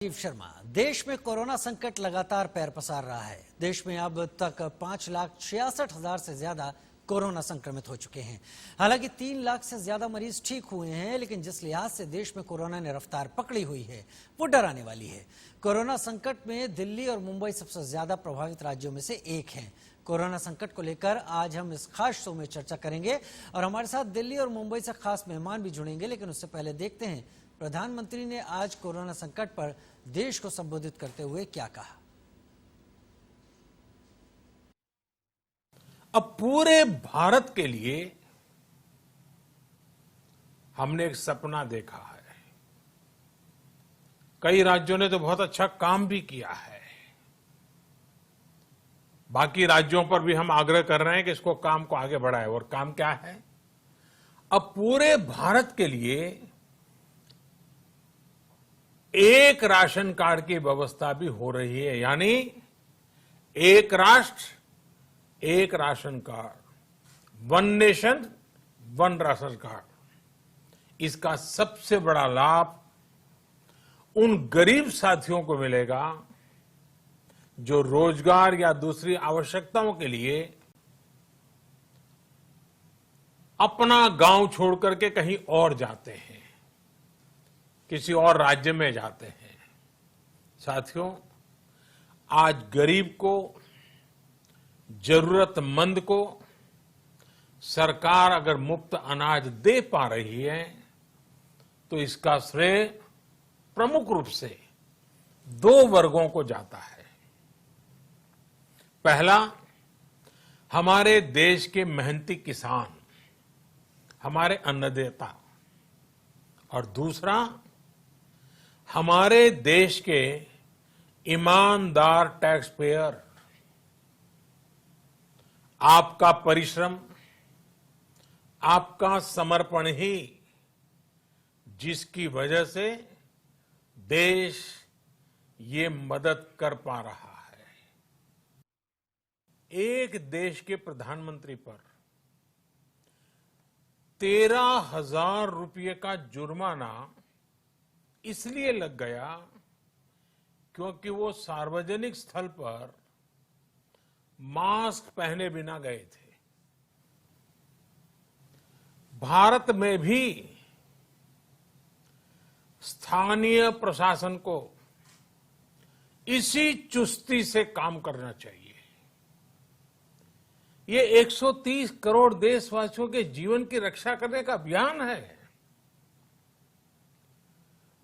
राजीव शर्मा। देश में कोरोना संकट लगातार पैर पसार रहा है। देश में अब तक 5,66,000 से ज्यादा कोरोना संक्रमित हो चुके हैं। हालांकि 3 लाख से ज्यादा मरीज ठीक हुए हैं, लेकिन जिस लिहाज से देश में कोरोना ने रफ्तार पकड़ी हुई है वो डराने वाली है। कोरोना संकट में दिल्ली और मुंबई सबसे ज्यादा प्रभावित राज्यों में से एक हैं। कोरोना संकट को लेकर आज हम इस खास शो में चर्चा करेंगे और हमारे साथ दिल्ली और मुंबई से खास मेहमान भी जुड़ेंगे। लेकिन उससे पहले देखते हैं प्रधानमंत्री ने आज कोरोना संकट पर देश को संबोधित करते हुए क्या कहा। अब पूरे भारत के लिए हमने एक सपना देखा है। कई राज्यों ने तो बहुत अच्छा काम भी किया है। बाकी राज्यों पर भी हम आग्रह कर रहे हैं कि इसको काम को आगे बढ़ाएं। और काम क्या है? अब पूरे भारत के लिए एक राशन कार्ड की व्यवस्था भी हो रही है, यानी एक राष्ट्र एक ration card, one nation one ration card. इसका सबसे बड़ा लाभ उन गरीब साथियों को मिलेगा जो रोजगार या दूसरी आवश्यकताओं के लिए अपना गांव छोड़ करके कहीं और जाते हैं, किसी और राज्य में जाते हैं। साथियों, आज गरीब को, जरूरतमंद को सरकार अगर मुफ्त अनाज दे पा रही है तो इसका श्रेय प्रमुख रूप से 2 वर्गों को जाता है। पहला, हमारे देश के मेहनती किसान, हमारे अन्नदाता, और दूसरा हमारे देश के ईमानदार टैक्स पेयर। आपका परिश्रम, आपका समर्पण ही जिसकी वजह से देश ये मदद कर पा रहा है। एक देश के प्रधानमंत्री पर 13,000 रुपये का जुर्माना इसलिए लग गया क्योंकि वो सार्वजनिक स्थल पर मास्क पहने बिना गए थे। भारत में भी स्थानीय प्रशासन को इसी चुस्ती से काम करना चाहिए। ये 130 करोड़ देशवासियों के जीवन की रक्षा करने का अभियान है।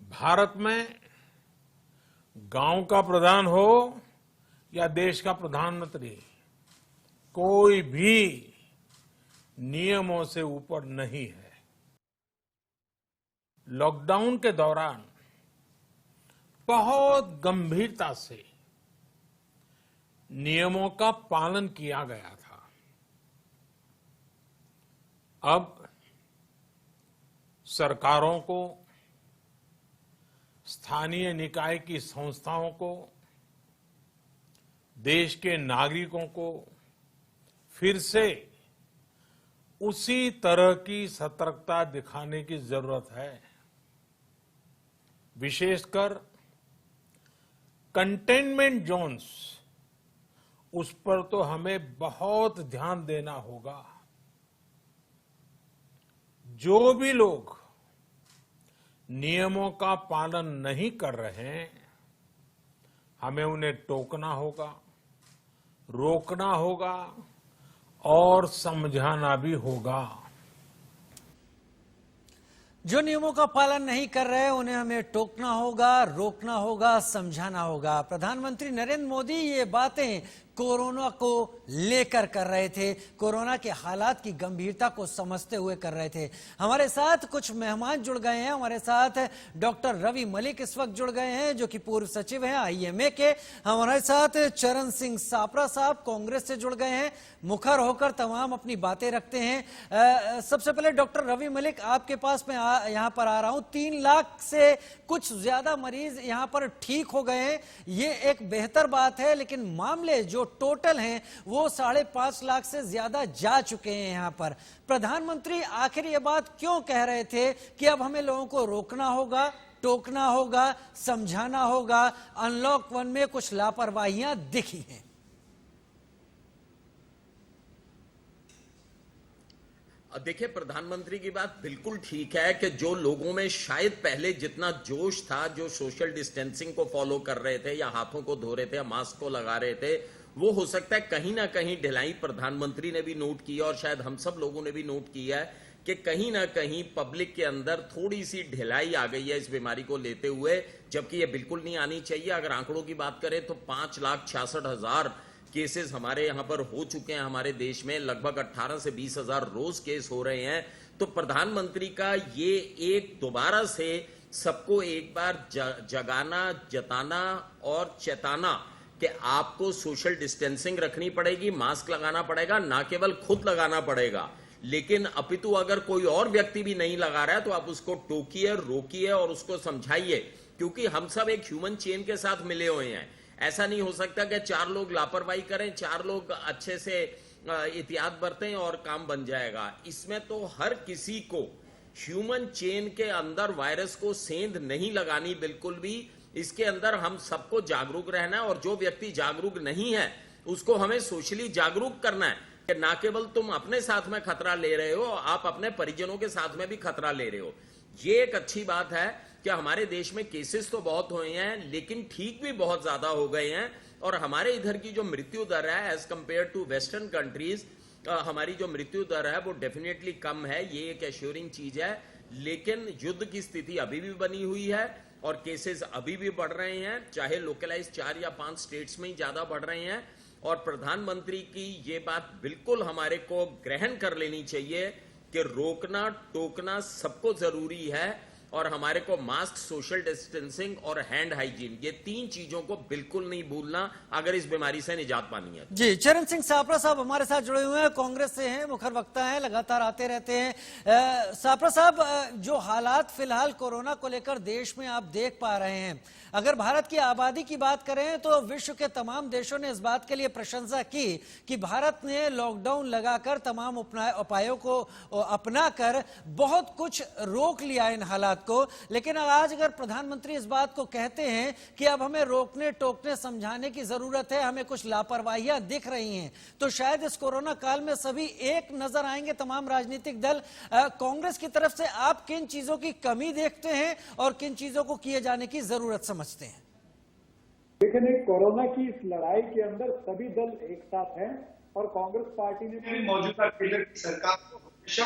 भारत में गांव का प्रधान हो या देश का प्रधानमंत्री, कोई भी नियमों से ऊपर नहीं है। लॉकडाउन के दौरान बहुत गंभीरता से नियमों का पालन किया गया था। अब सरकारों को, स्थानीय निकाय की संस्थाओं को, देश के नागरिकों को फिर से उसी तरह की सतर्कता दिखाने की जरूरत है। विशेषकर कंटेनमेंट जोन्स, उस पर तो हमें बहुत ध्यान देना होगा। जो भी लोग नियमों का पालन नहीं कर रहे हैं, हमें उन्हें टोकना होगा, रोकना होगा और समझाना भी होगा। जो नियमों का पालन नहीं कर रहे उन्हें हमें टोकना होगा, रोकना होगा, समझाना होगा। प्रधानमंत्री नरेंद्र मोदी ये बातें कोरोना को लेकर कर रहे थे, कोरोना के हालात की गंभीरता को समझते हुए कर रहे थे। हमारे साथ कुछ मेहमान जुड़ गए हैं। हमारे साथ डॉक्टर रवि मलिक इस वक्त जुड़ गए हैं, जो कि पूर्व सचिव हैं IMA के। हमारे साथ चरण सिंह सापरा साहब कांग्रेस से जुड़ गए हैं। मुखर होकर तमाम अपनी बातें रखते हैं। सबसे पहले डॉक्टर रवि मलिक, आपके पास मैं यहाँ पर आ रहा हूँ। 3 लाख से कुछ ज्यादा मरीज यहाँ पर ठीक हो गए हैं, ये एक बेहतर बात है। लेकिन मामले जो टोटल हैं वो 5.5 लाख से ज्यादा जा चुके हैं। यहाँ पर प्रधानमंत्री आखिर ये बात क्यों कह रहे थे कि अब हमें लोगों को रोकना होगा, टोकना होगा, समझाना होगा। अनलॉक 1 में कुछ लापरवाहियां दिखी हैं। देखिए, प्रधानमंत्री की बात बिल्कुल ठीक है कि जो लोगों में शायद पहले जितना जोश था, जो सोशल डिस्टेंसिंग को फॉलो कर रहे थे या हाथों को धो रहे थे या मास्क को लगा रहे थे, वो हो सकता है कहीं ना कहीं ढिलाई प्रधानमंत्री ने भी नोट की और शायद हम सब लोगों ने भी नोट किया है कि कहीं ना कहीं पब्लिक के अंदर थोड़ी सी ढिलाई आ गई है इस बीमारी को लेते हुए, जबकि ये बिल्कुल नहीं आनी चाहिए। अगर आंकड़ों की बात करें तो 5,66,000 केसेस हमारे यहां पर हो चुके हैं। हमारे देश में लगभग 18 से 20,000 रोज केस हो रहे हैं। तो प्रधानमंत्री का ये एक दोबारा से सबको एक बार जगाना, जताना और चेताना कि आपको सोशल डिस्टेंसिंग रखनी पड़ेगी, मास्क लगाना पड़ेगा, ना केवल खुद लगाना पड़ेगा, लेकिन अपितु अगर कोई और व्यक्ति भी नहीं लगा रहा है तो आप उसको टोकिए, रोकिए और उसको समझाइए, क्योंकि हम सब एक ह्यूमन चेन के साथ मिले हुए हैं। ऐसा नहीं हो सकता कि 4 लोग लापरवाही करें, 4 लोग अच्छे से एहतियात बरतें और काम बन जाएगा। इसमें तो हर किसी को ह्यूमन चेन के अंदर वायरस को सेंध नहीं लगानी बिल्कुल भी। इसके अंदर हम सबको जागरूक रहना है और जो व्यक्ति जागरूक नहीं है उसको हमें सोशली जागरूक करना है कि ना केवल तुम अपने साथ में खतरा ले रहे हो, आप अपने परिजनों के साथ में भी खतरा ले रहे हो। ये एक अच्छी बात है कि हमारे देश में केसेस तो बहुत हुए हैं लेकिन ठीक भी बहुत ज्यादा हो गए हैं और हमारे इधर की जो मृत्यु दर है as compared to western countries, हमारी जो मृत्यु दर है वो डेफिनेटली कम है। ये एक एश्योरिंग चीज है, लेकिन युद्ध की स्थिति अभी भी बनी हुई है और केसेस अभी भी बढ़ रहे हैं, चाहे लोकलाइज 4 या 5 स्टेट्स में ही ज्यादा बढ़ रहे हैं। और प्रधानमंत्री की ये बात बिल्कुल हमारे को ग्रहण कर लेनी चाहिए कि रोकना टोकना सबको जरूरी है और हमारे को मास्क, सोशल डिस्टेंसिंग और हैंड हाइजीन, ये 3 चीजों को बिल्कुल नहीं भूलना अगर इस बीमारी से निजात पानी है। जी, चरण सिंह सापरा साहब हमारे साथ जुड़े हुए हैं, कांग्रेस से हैं, मुखर वक्ता हैं, लगातार आते रहते हैं। सापरा साहब, जो हालात फिलहाल कोरोना को लेकर देश में आप देख पा रहे हैं, अगर भारत की आबादी की बात करें तो विश्व के तमाम देशों ने इस बात के लिए प्रशंसा की कि भारत ने लॉकडाउन लगाकर तमाम उपायों को अपनाकर बहुत कुछ रोक लिया इन हालात को। लेकिन आज अगर प्रधानमंत्री इस बात को कहते हैं कि अब हमें रोकने टोकने समझाने की जरूरत है, हमें कुछ लापरवाहियां दिख रही हैं, तो शायद इस कोरोना काल में सभी एक नजर आएंगे, तमाम राजनीतिक दल। कांग्रेस की तरफ से आप किन चीजों की कमी देखते हैं और किन चीजों को किए जाने की जरूरत समझते हैं? लेकिन कोरोना की इस लड़ाई के अंदर सभी दल एक साथ हैं और कांग्रेस पार्टी ने भी मौजूदा केंद्र की सरकार को हमेशा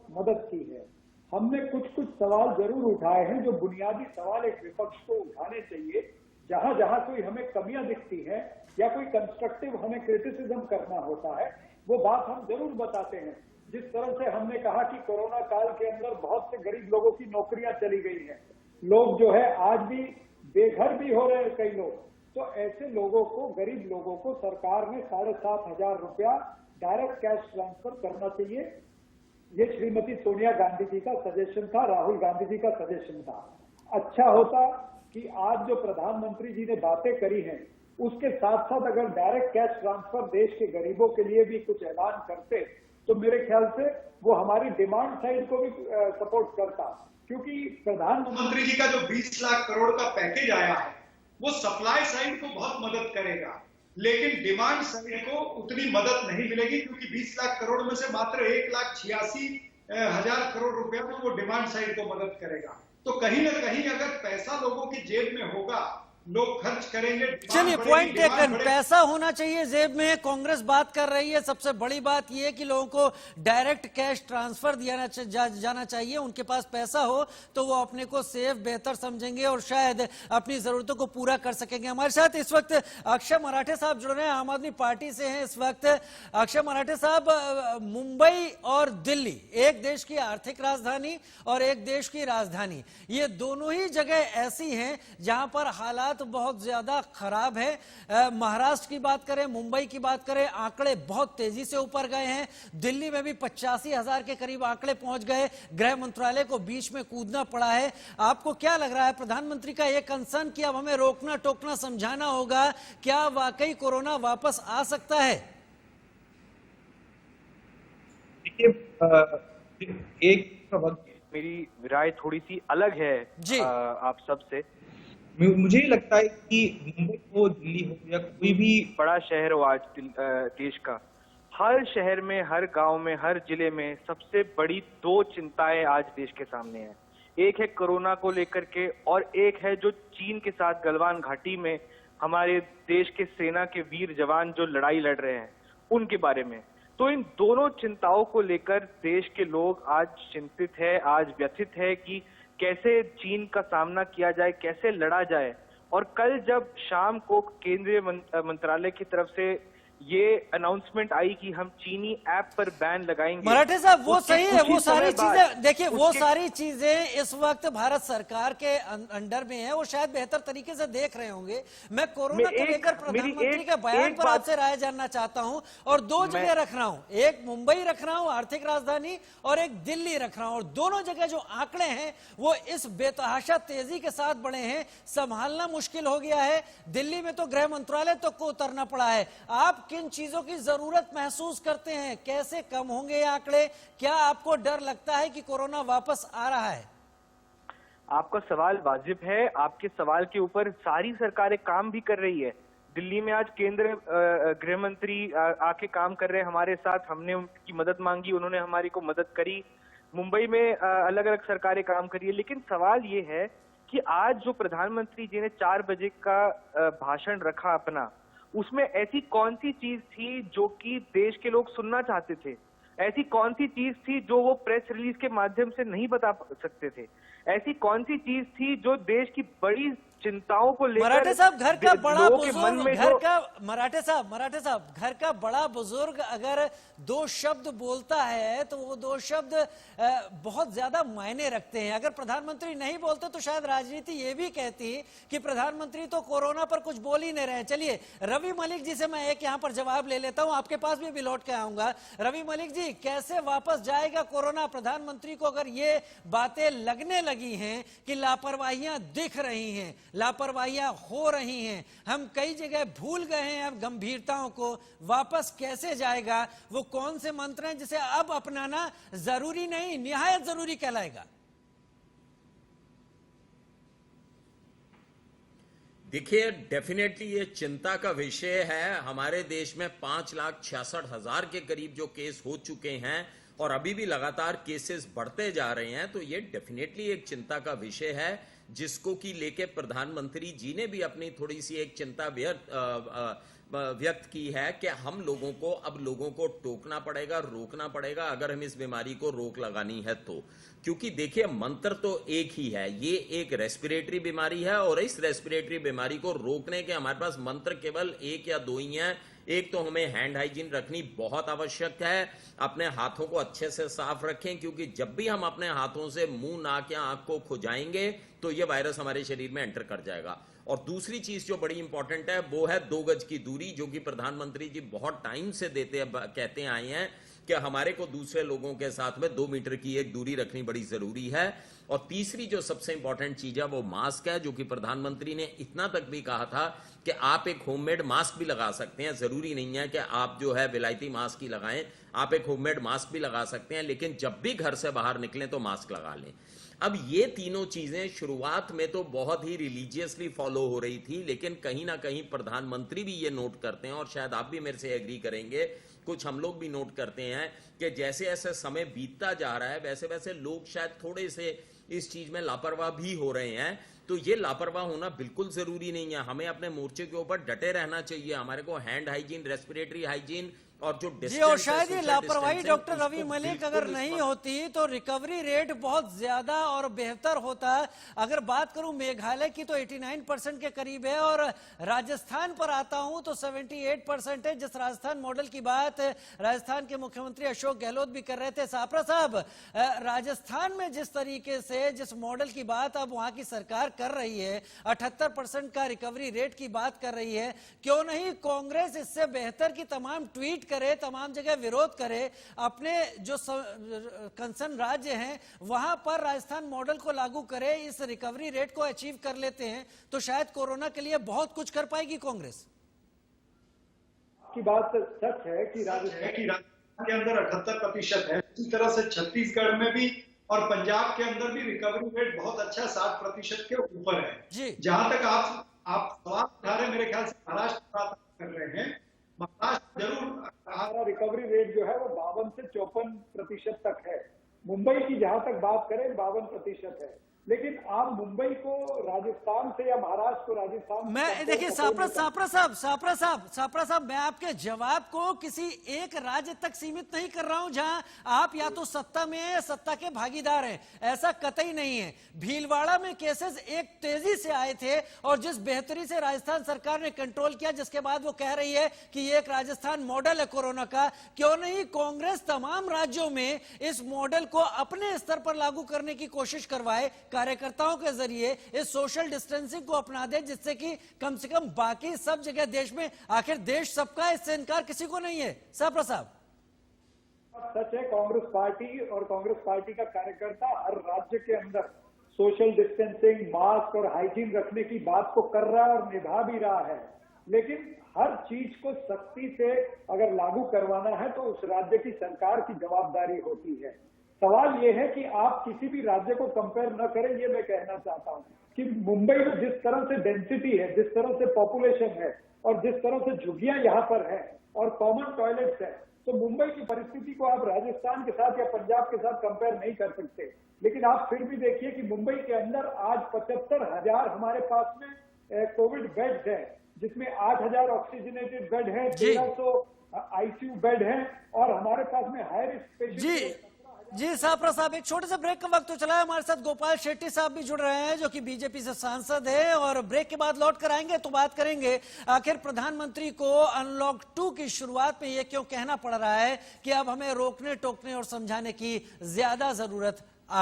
मदद की है। हमने कुछ सवाल जरूर उठाए हैं, जो बुनियादी सवाल एक विपक्ष को उठाने चाहिए। जहां जहां कोई हमें कमियां दिखती हैं या कोई कंस्ट्रक्टिव हमें क्रिटिसिज्म करना होता है, वो बात हम जरूर बताते हैं। जिस तरह से हमने कहा कि कोरोना काल के अंदर बहुत से गरीब लोगों की नौकरियां चली गई हैं, लोग जो है आज भी बेघर भी हो रहे हैं कई लोग, तो ऐसे लोगों को, गरीब लोगों को सरकार ने 7,500 रुपया डायरेक्ट कैश ट्रांसफर करना चाहिए। ये श्रीमती सोनिया गांधी जी का सजेशन था, राहुल गांधी जी का सजेशन था। अच्छा होता कि आज जो प्रधानमंत्री जी ने बातें करी हैं उसके साथ साथ अगर डायरेक्ट कैश ट्रांसफर देश के गरीबों के लिए भी कुछ ऐलान करते तो मेरे ख्याल से वो हमारी डिमांड साइड को भी सपोर्ट करता, क्योंकि प्रधानमंत्री जी का जो 20 लाख करोड़ का पैकेज आया है वो सप्लाई साइड को बहुत मदद करेगा, लेकिन डिमांड साइड को उतनी मदद नहीं मिलेगी, क्योंकि 20 लाख करोड़ में से मात्र 1,86,000 करोड़ रुपया में वो डिमांड साइड को मदद करेगा। तो कहीं ना कहीं अगर पैसा लोगों की जेब में होगा, लोग खर्च करेंगे। चलिए, पॉइंट टेकन, पैसा होना चाहिए जेब में, कांग्रेस बात कर रही है। सबसे बड़ी बात यह है कि लोगों को डायरेक्ट कैश ट्रांसफर दिया जाना चाहिए। उनके पास पैसा हो तो वो अपने को सेफ, बेहतर समझेंगे और शायद अपनी जरूरतों को पूरा कर सकेंगे। हमारे साथ इस वक्त अक्षय मराठे साहब जुड़ रहे हैं, आम आदमी पार्टी से हैं इस वक्त। अक्षय मराठे साहब, मुंबई और दिल्ली, एक देश की आर्थिक राजधानी और एक देश की राजधानी, ये दोनों ही जगह ऐसी हैं जहां पर हालात तो बहुत ज्यादा खराब है। महाराष्ट्र की बात करें, मुंबई की बात करें, आंकड़े बहुत तेजी से ऊपर गए हैं। दिल्ली में भी 85,000 के करीब आंकड़े पहुंच गए। गृह मंत्रालय को बीच में कूदना पड़ा है। आपको क्या लग रहा है, प्रधानमंत्री का यह कंसर्न कि अब हमें रोकना टोकना समझाना होगा, क्या वाकई कोरोना वापस आ सकता है? देखिए, एक वक्त मेरी राय थोड़ी सी अलग है जी। आप सबसे। मुझे लगता है कि मुंबई हो, दिल्ली हो या कोई भी बड़ा शहर हो आज देश का, हर शहर में, हर गांव में, हर जिले में सबसे बड़ी दो चिंताएं आज देश के सामने हैं। एक है कोरोना को लेकर के, और एक है जो चीन के साथ गलवान घाटी में हमारे देश के सेना के वीर जवान जो लड़ाई लड़ रहे हैं उनके बारे में। तो इन दोनों चिंताओं को लेकर देश के लोग आज चिंतित है, आज व्यथित है कि कैसे चीन का सामना किया जाए, कैसे लड़ा जाए। और कल जब शाम को केंद्रीय मंत्रालय की तरफ से ये अनाउंसमेंट आई कि हम चीनी ऐप पर बैन लगाएंगे, मराठे साहब वो सही है, वो सारी चीजें देखिए, वो उसके सारी चीजें इस वक्त भारत सरकार के अंडर में है, वो शायद बेहतर तरीके से देख रहे होंगे। मैं कोरोना को लेकर प्रधानमंत्री के बयान पर आपसे राय जानना चाहता हूं, और दो जगह रख रहा हूं, एक मुंबई रख रहा हूं आर्थिक राजधानी, और एक दिल्ली रख रहा हूं, और दोनों जगह जो आंकड़े हैं वो इस बेतहाशा तेजी के साथ बढ़े हैं, संभालना मुश्किल हो गया है। दिल्ली में तो गृह मंत्रालय तक को उतरना पड़ा है। आप किन चीजों की जरूरत महसूस करते हैं? कैसे कम होंगे ये आंकड़े? क्या आपको डर लगता है कि कोरोना वापस आ रहा है? आपका सवाल वाजिब है। आपके सवाल के ऊपर सारी सरकारें काम भी कर रही है। दिल्ली में आज केंद्र गृह मंत्री आके काम कर रहे हैं हमारे साथ, हमने उनकी मदद मांगी, उन्होंने हमारी को मदद करी। मुंबई में अलग अलग सरकारें काम कर रही है। लेकिन सवाल ये है कि आज जो प्रधानमंत्री जी ने 4 बजे का भाषण रखा अपना, उसमें ऐसी कौन सी चीज थी जो कि देश के लोग सुनना चाहते थे? ऐसी कौन सी चीज थी जो वो प्रेस रिलीज के माध्यम से नहीं बता सकते थे? ऐसी कौन सी चीज थी जो देश की बड़ी चिंताओं को लेकर मराठे साहब घर का बड़ा बुजुर्ग, घर का मराठे साहब घर का बड़ा बुजुर्ग अगर दो शब्द बोलता है तो वो दो शब्द बहुत ज्यादा मायने रखते हैं। अगर प्रधानमंत्री नहीं बोलते तो शायद राजनीति ये भी कहती कि प्रधानमंत्री तो कोरोना पर कुछ बोल ही नहीं रहे। चलिए रवि मलिक जी से मैं एक यहाँ पर जवाब ले लेता हूँ, आपके पास भी लौट के आऊंगा। रवि मलिक जी, कैसे वापस जाएगा कोरोना? प्रधानमंत्री को अगर ये बातें लगने लगी हैं कि लापरवाहियां दिख रही हैं, लापरवाहियां हो रही हैं, हम कई जगह भूल गए हैं अब गंभीरताओं को, वापस कैसे जाएगा? वो कौन से मंत्र हैं जिसे अब अपनाना जरूरी नहीं, निहायत जरूरी कहलाएगा? देखिए, डेफिनेटली ये चिंता का विषय है। हमारे देश में 5,66,000 के करीब जो केस हो चुके हैं और अभी भी लगातार केसेस बढ़ते जा रहे हैं, तो ये डेफिनेटली एक चिंता का विषय है, जिसको कि लेके प्रधानमंत्री जी ने भी अपनी थोड़ी सी एक चिंता व्यक्त की है कि हम लोगों को अब लोगों को टोकना पड़ेगा, रोकना पड़ेगा अगर हम इस बीमारी को रोक लगानी है तो। क्योंकि देखिए, मंत्र तो एक ही है, ये एक रेस्पिरेटरी बीमारी है और इस रेस्पिरेटरी बीमारी को रोकने के हमारे पास मंत्र केवल एक या दो ही हैं। एक तो हमें हैंड हाइजीन रखनी बहुत आवश्यक है, अपने हाथों को अच्छे से साफ रखें, क्योंकि जब भी हम अपने हाथों से मुंह, नाक या आंख को खुजाएंगे तो ये वायरस हमारे शरीर में एंटर कर जाएगा। और दूसरी चीज जो बड़ी इंपॉर्टेंट है वो है 2 गज की दूरी, जो कि प्रधानमंत्री जी बहुत टाइम से कहते आए हैं कि हमारे को दूसरे लोगों के साथ में 2 मीटर की एक दूरी रखनी बड़ी जरूरी है। और तीसरी जो सबसे इंपॉर्टेंट चीज है वो मास्क है, जो कि प्रधानमंत्री ने इतना तक भी कहा था कि आप एक होममेड मास्क भी लगा सकते हैं। जरूरी नहीं है कि आप जो है विलायती मास्क ही लगाएं, आप एक होममेड मास्क भी लगा सकते हैं, लेकिन जब भी घर से बाहर निकलें तो मास्क लगा लें। अब ये तीनों चीजें शुरुआत में तो बहुत ही रिलीजियसली फॉलो हो रही थी, लेकिन कहीं ना कहीं प्रधानमंत्री भी ये नोट करते हैं और शायद आप भी मेरे से एग्री करेंगे, कुछ हम लोग भी नोट करते हैं कि जैसे जैसे समय बीतता जा रहा है वैसे वैसे लोग शायद थोड़े से इस चीज में लापरवाह भी हो रहे हैं। तो ये लापरवाह होना बिल्कुल जरूरी नहीं है, हमें अपने मोर्चे के ऊपर डटे रहना चाहिए। हमारे को हैंड हाइजीन, रेस्पिरेटरी हाइजीन और जो जी, और शायद ये लापरवाही डॉक्टर रवि मलिक अगर नहीं होती तो रिकवरी रेट बहुत ज्यादा और बेहतर होता। अगर बात करूं मेघालय की तो 89% के करीब है, और राजस्थान पर आता हूं तो 78% है। जिस राजस्थान मॉडल की बात राजस्थान के मुख्यमंत्री अशोक गहलोत भी कर रहे थे। सापरा साहब, राजस्थान में जिस तरीके से जिस मॉडल की बात अब वहां की सरकार कर रही है, 78% का रिकवरी रेट की बात कर रही है, क्यों नहीं कांग्रेस इससे बेहतर की तमाम ट्वीट करे, तमाम जगह विरोध करे, अपने जो कंसर्न राज्य हैं वहां पर राजस्थान मॉडल को लागू करे, इस रिकवरी रेट को अचीव कर लेते हैं तो शायद कोरोना के लिए बहुत कुछ कर पाएगी कांग्रेस। की बात सच है कि राजस्थान के अंदर 78% है। इसी तरह से छत्तीसगढ़ में भी और पंजाब के अंदर भी रिकवरी रेट बहुत अच्छा 60% के ऊपर है। जी। जहां तक आप सवाल उठा रहे हैं, मेरे ख्याल से महाराष्ट्र की बात कर रहे हैं। महाराष्ट्र जरूर हमारा रिकवरी रेट जो है वो 52 से 54% तक है। मुंबई की जहां तक बात करें 52% है। लेकिन आप मुंबई को राजस्थान से या महाराष्ट्र को राजस्थान से मैं देखिए सापरा साहब, मैं आपके जवाब को किसी एक राज्य तक सीमित नहीं कर रहा हूं जहां आप या तो सत्ता में हैं या सत्ता के भागीदार हैं, ऐसा कतई नहीं है। भीलवाड़ा में केसेस एक तेजी से आए थे और जिस बेहतरी से राजस्थान सरकार ने कंट्रोल किया, जिसके बाद वो कह रही है कि ये एक राजस्थान मॉडल है कोरोना का, क्यों नहीं कांग्रेस तमाम राज्यों में इस मॉडल को अपने स्तर पर लागू करने की कोशिश करवाए, कार्यकर्ताओं के जरिए इस सोशल डिस्टेंसिंग को अपना दे, जिससे कि कम से कम बाकी सब जगह देश में, आखिर देश सबका, इससे इनकार किसी को नहीं है। साहब सच है, कांग्रेस पार्टी और कांग्रेस पार्टी का कार्यकर्ता हर राज्य के अंदर सोशल डिस्टेंसिंग, मास्क और हाइजीन रखने की बात को कर रहा है और निभा भी रहा है। लेकिन हर चीज को सख्ती से अगर लागू करवाना है तो उस राज्य की सरकार की जवाबदारी होती है। सवाल यह है कि आप किसी भी राज्य को कंपेयर न करें, ये मैं कहना चाहता हूं कि मुंबई में जिस तरह से डेंसिटी है, जिस तरह से पॉपुलेशन है और जिस तरह से झुग्गियां यहाँ पर है और कॉमन टॉयलेट्स है, तो मुंबई की परिस्थिति को आप राजस्थान के साथ या पंजाब के साथ कंपेयर नहीं कर सकते। लेकिन आप फिर भी देखिए कि मुंबई के अंदर आज 75,000 हमारे पास में कोविड बेड्स है, जिसमें 8,000 ऑक्सीजनेटेड बेड है, 1300 आईसीयू बेड है और हमारे पास में हाई रिस्क पेशेंट। जी सापरा साहब, एक छोटे से ब्रेक का वक्त तो चला है। हमारे साथ गोपाल शेट्टी साहब भी जुड़ रहे हैं, जो कि बीजेपी से सांसद है, और ब्रेक के बाद लौट कर आएंगे तो बात करेंगे आखिर प्रधानमंत्री को अनलॉक 2 की शुरुआत में ये क्यों कहना पड़ रहा है कि अब हमें रोकने टोकने और समझाने की ज्यादा जरूरत